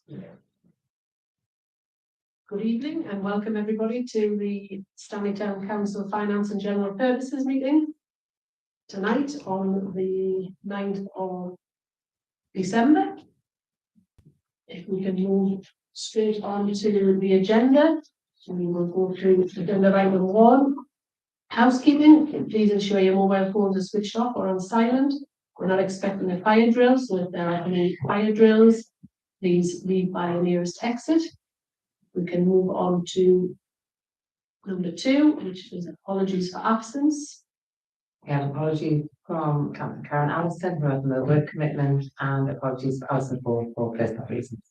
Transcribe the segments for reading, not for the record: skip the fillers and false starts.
Good evening and welcome everybody to the Stanley Town Council Finance and General Purposes meeting tonight on the 9th of December. If we can move straight on to the agenda, we will go through agenda item 1. Housekeeping. Please ensure your mobile phones are switched off or on silent. We're not expecting a fire drill, so if there are any fire drills, please leave by the nearest exit. We can move on to number 2, which is apologies for absence. Yeah, apologies from Councillor Karen Alliston for the work commitment, and apologies for Alison for personal reasons.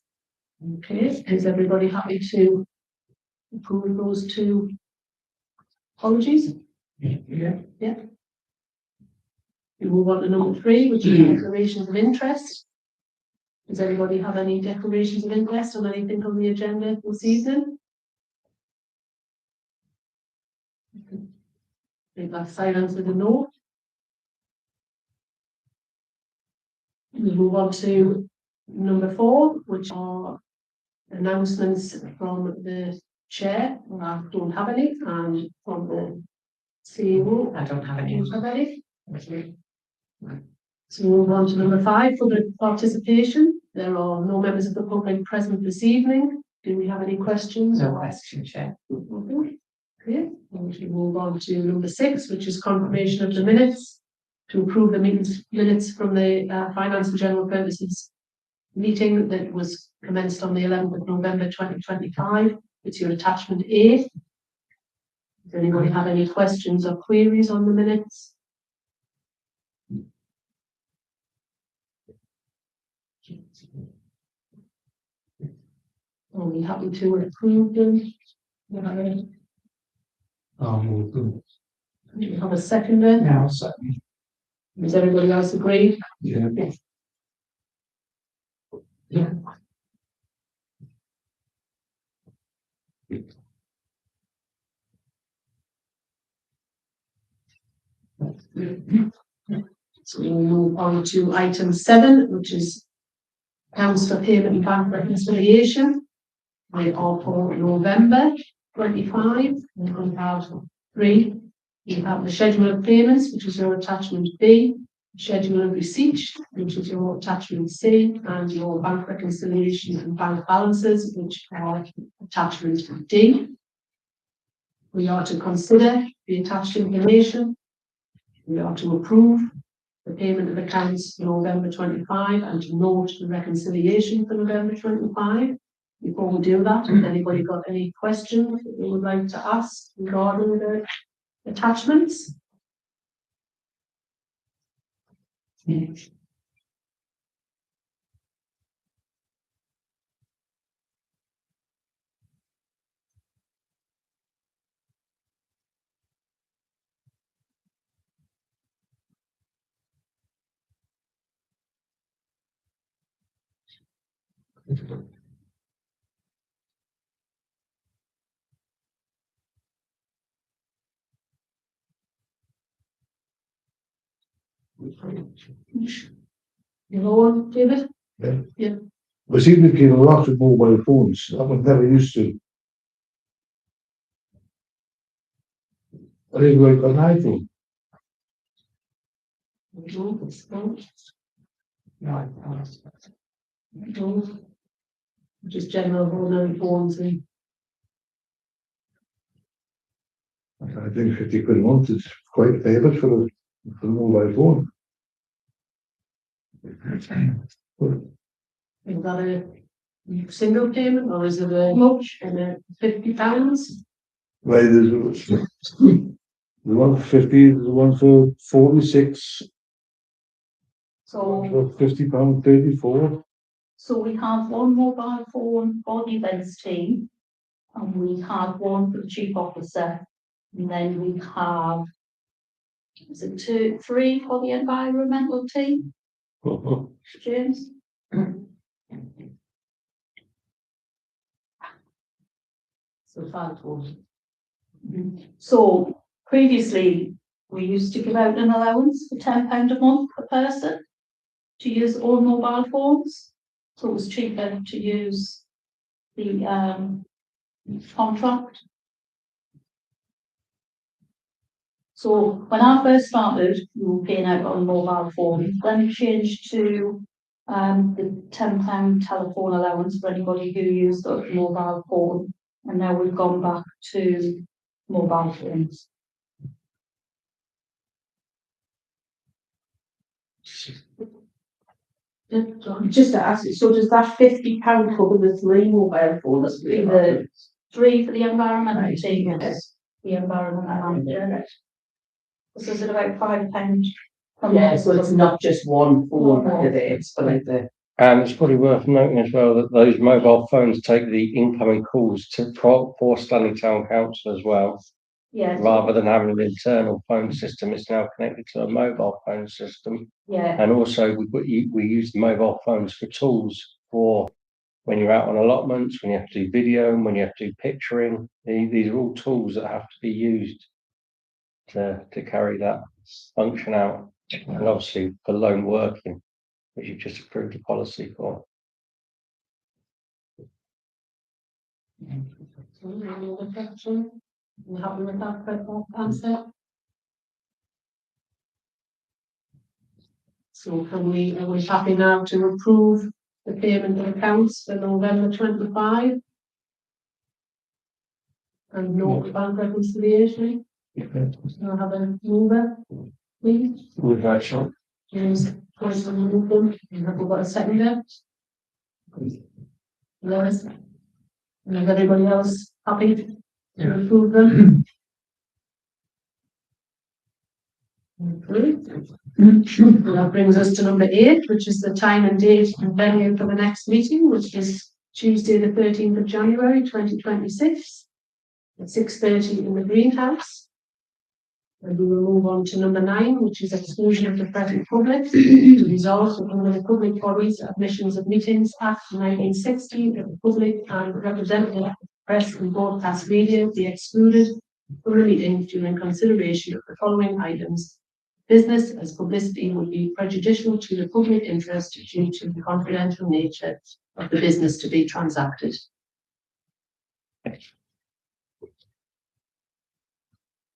Okay, is everybody happy to approve those 2 apologies? Yeah. We move on to number 3, which is declarations of interest. Does anybody have any declarations of interest on anything on the agenda this evening? Take that silence with a no. We move on to number 4, which are announcements from the chair. I don't have any, and from the CEO. I don't have any. So we move on to number 5, public participation. There are no members of the public present this evening. Do we have any questions? No question, Chair. Okay. And we move on to number 6, which is confirmation of the minutes. To approve the minutes from the Finance and General Purposes meeting that was commenced on the 11th of November 2025. It's your attachment A. Does anybody have any questions or queries on the minutes? Are we happy to approve them? Do you have a seconder? Now, second. Does everybody else agree? Yeah. So we move on to item 7, which is accounts for payment and bank reconciliation. We are for November 25. We have 3. We have the schedule of payments, which is your attachment B, schedule of receipts, which is your attachment C, and your bank reconciliation and bank balances, which are attachment D. We are to consider the attached information. We are to approve the payment of accounts for November 25 and to note the reconciliation for November 25. Before we do that, has anybody got any questions that they would like to ask regarding the attachments? You know one, David? Yeah. We seem to get a lot of mobile phones. I was never used to. I think like an iPhone. No. Just general ordinary phones and I think 50 quid a month is quite favourite for the mobile phone. is that a single payment or is it a much and a £50? Right, there's the one for 50, there's the one for 46, So for £50, 34. So we have one mobile phone for the events team, and we have one for the chief officer, and then we have, is it 2, 3 for the environmental team, James? So 5 total. So previously, we used to give out an allowance for £10 a month per person to use all mobile phones. So it was cheaper to use the contract. So when I first started, we were paying out on a mobile phone, then it changed to the £10 telephone allowance for anybody who used a mobile phone, and now we've gone back to mobile phones. Just to ask you, so does that £50 cover the 3 mobile phones? The 3 for the environmental Right, team, yes. the environmental manager. This is at about £5. Yeah, so it's not just one phone, is it? It's for like the. And it's probably worth noting as well that those mobile phones take the incoming calls for Stanley Town Council as well. Yeah. Rather than having an internal phone system, it's now connected to a mobile phone system. Yeah. And also we use the mobile phones for tools for when you're out on allotments, when you have to do video, and when you have to do picturing. These are all tools that have to be used to carry that function out. And obviously for lone working, which you've just approved a policy for. Any other question? You happy with that answer? So are we happy now to approve the payment of accounts for November 25? And note the bank reconciliation? I'll have a mover, please. With that, Sean. James, first and move them, and have we got a seconder? Lois? And is everybody else happy to approve them? Approved. That brings us to number 8, which is the time and date and venue for the next meeting, which is Tuesday the 13th of January 2026 at 6:30 in the greenhouse. And we will move on to number 9, which is exclusion of the present public to resolve that under the Public Bodies Admissions of Meetings Act 1960 that the public and representative press and broadcast media be excluded from the meeting during consideration of the following items. Business as publicity would be prejudicial to the public interest due to the confidential nature of the business to be transacted.